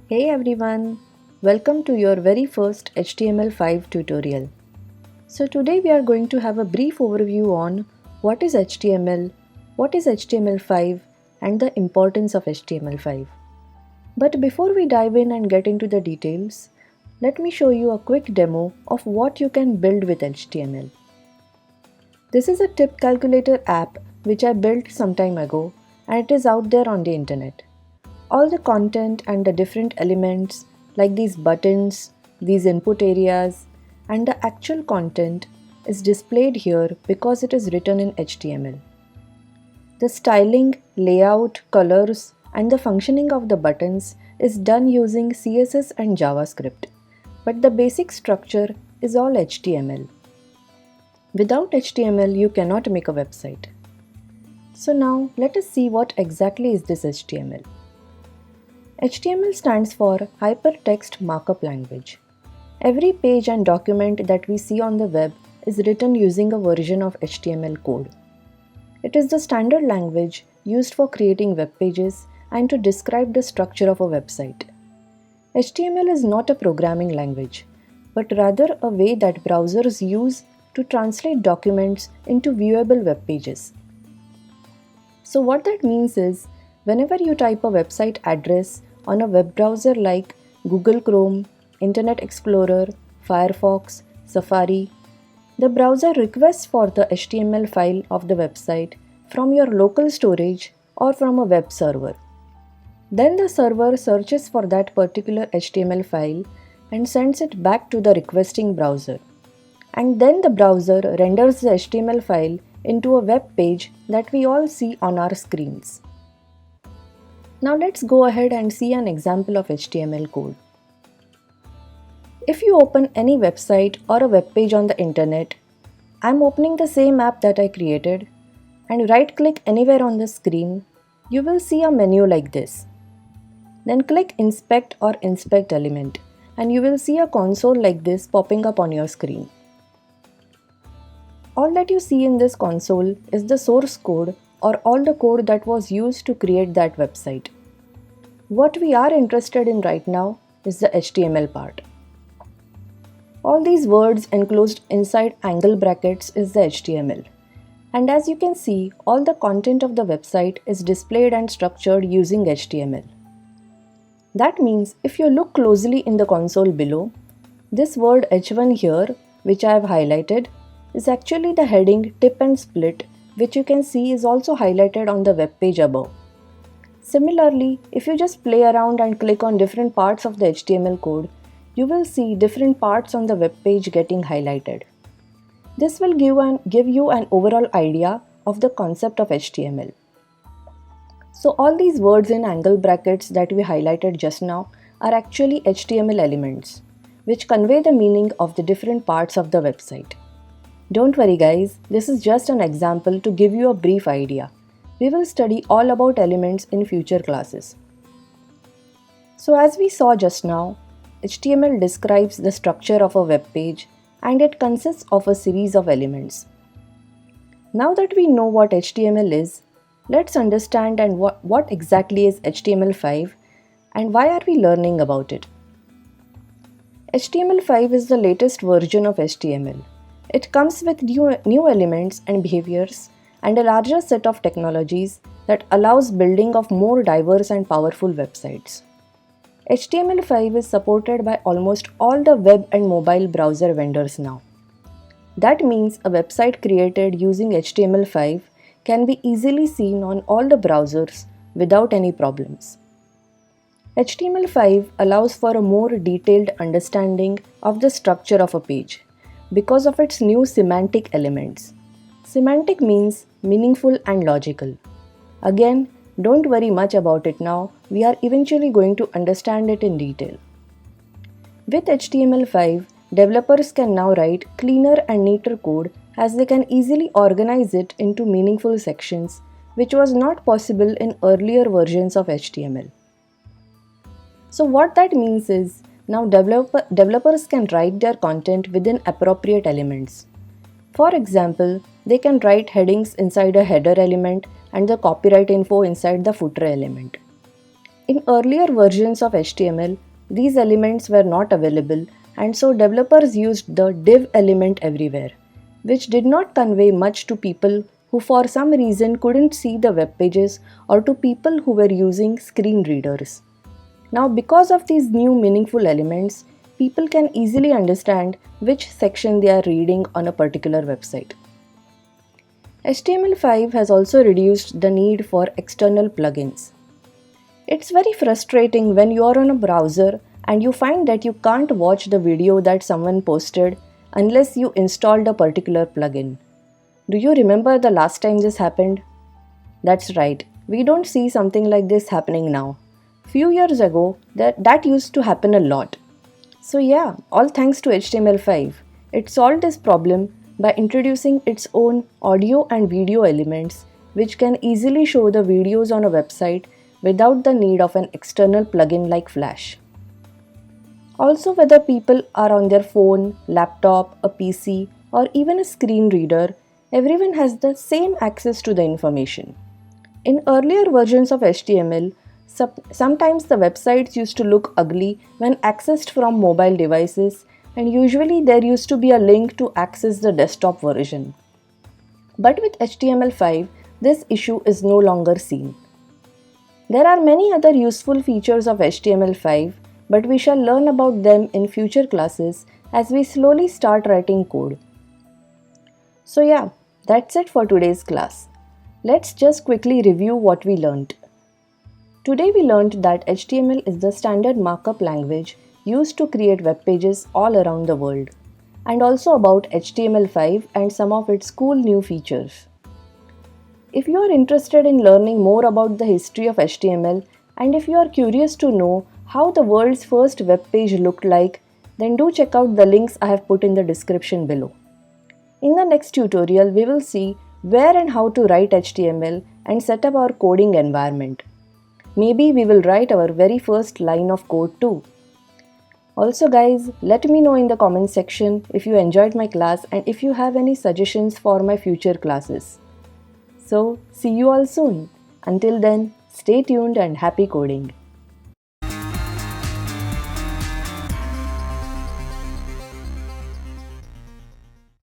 Hey everyone, welcome to your very first HTML5 tutorial. So today we are going to have a brief overview on what is HTML, what is HTML5 and the importance of HTML5. But before we dive in and get into the details, let me show you a quick demo of what you can build with HTML. This is a tip calculator app which I built some time ago and it is out there on the internet. All the content and the different elements like these buttons, these input areas, and the actual content is displayed here because it is written in HTML. The styling, layout, colors, and the functioning of the buttons is done using CSS and JavaScript, but the basic structure is all HTML. Without HTML, you cannot make a website. So now let us see what exactly is this HTML. HTML stands for Hypertext Markup Language. Every page and document that we see on the web is written using a version of HTML code. It is the standard language used for creating web pages and to describe the structure of a website. HTML is not a programming language, but rather a way that browsers use to translate documents into viewable web pages. So what that means is, whenever you type a website address on a web browser like Google Chrome, Internet Explorer, Firefox, Safari, the browser requests for the HTML file of the website from your local storage or from a web server. Then the server searches for that particular HTML file and sends it back to the requesting browser. And then the browser renders the HTML file into a web page that we all see on our screens. Now let's go ahead and see an example of HTML code. If you open any website or a web page on the internet, I'm opening the same app that I created, and right click anywhere on the screen, you will see a menu like this. Then click Inspect or Inspect Element and you will see a console like this popping up on your screen. All that you see in this console is the source code or all the code that was used to create that website. What we are interested in right now is the HTML part. All these words enclosed inside angle brackets is the HTML. And as you can see, all the content of the website is displayed and structured using HTML. That means if you look closely in the console below, this word H1 here, which I have highlighted, is actually the heading Tip and Split, which you can see is also highlighted on the web page above. Similarly, if you just play around and click on different parts of the HTML code, you will see different parts on the web page getting highlighted. This will give you an overall idea of the concept of HTML. So all these words in angle brackets that we highlighted just now are actually HTML elements, which convey the meaning of the different parts of the website. Don't worry guys, this is just an example to give you a brief idea. We will study all about elements in future classes. So as we saw just now, HTML describes the structure of a web page and it consists of a series of elements. Now that we know what HTML is, let's understand and what exactly is HTML5 and why are we learning about it. HTML5 is the latest version of HTML. It comes with new elements and behaviors and a larger set of technologies that allows building of more diverse and powerful websites. HTML5 is supported by almost all the web and mobile browser vendors now. That means a website created using HTML5 can be easily seen on all the browsers without any problems. HTML5 allows for a more detailed understanding of the structure of a page because of its new semantic elements. Semantic means meaningful and logical. Again, don't worry much about it now, we are eventually going to understand it in detail. With HTML5, developers can now write cleaner and neater code as they can easily organize it into meaningful sections, which was not possible in earlier versions of HTML. So what that means is, now developers can write their content within appropriate elements. For example, they can write headings inside a header element and the copyright info inside the footer element. In earlier versions of HTML, these elements were not available, and so developers used the div element everywhere, which did not convey much to people who for some reason couldn't see the web pages or to people who were using screen readers. Now, because of these new meaningful elements, people can easily understand which section they are reading on a particular website. HTML5 has also reduced the need for external plugins. It's very frustrating when you are on a browser and you find that you can't watch the video that someone posted unless you installed a particular plugin. Do you remember the last time this happened? That's right, we don't see something like this happening now. Few years ago, that used to happen a lot. So yeah, all thanks to HTML5. It solved this problem by introducing its own audio and video elements which can easily show the videos on a website without the need of an external plugin like Flash. Also, whether people are on their phone, laptop, a PC, or even a screen reader, everyone has the same access to the information. In earlier versions of HTML, sometimes the websites used to look ugly when accessed from mobile devices, and usually there used to be a link to access the desktop version. But with HTML5, this issue is no longer seen. There are many other useful features of HTML5, but we shall learn about them in future classes as we slowly start writing code. So yeah, that's it for today's class. Let's just quickly review what we learned. Today we learned that HTML is the standard markup language used to create web pages all around the world, and also about HTML5 and some of its cool new features. If you are interested in learning more about the history of HTML, and if you are curious to know how the world's first web page looked like, then do check out the links I have put in the description below. In the next tutorial, we will see where and how to write HTML and set up our coding environment. Maybe we will write our very first line of code too. Also guys, let me know in the comment section if you enjoyed my class and if you have any suggestions for my future classes. So, see you all soon. Until then, stay tuned and happy coding.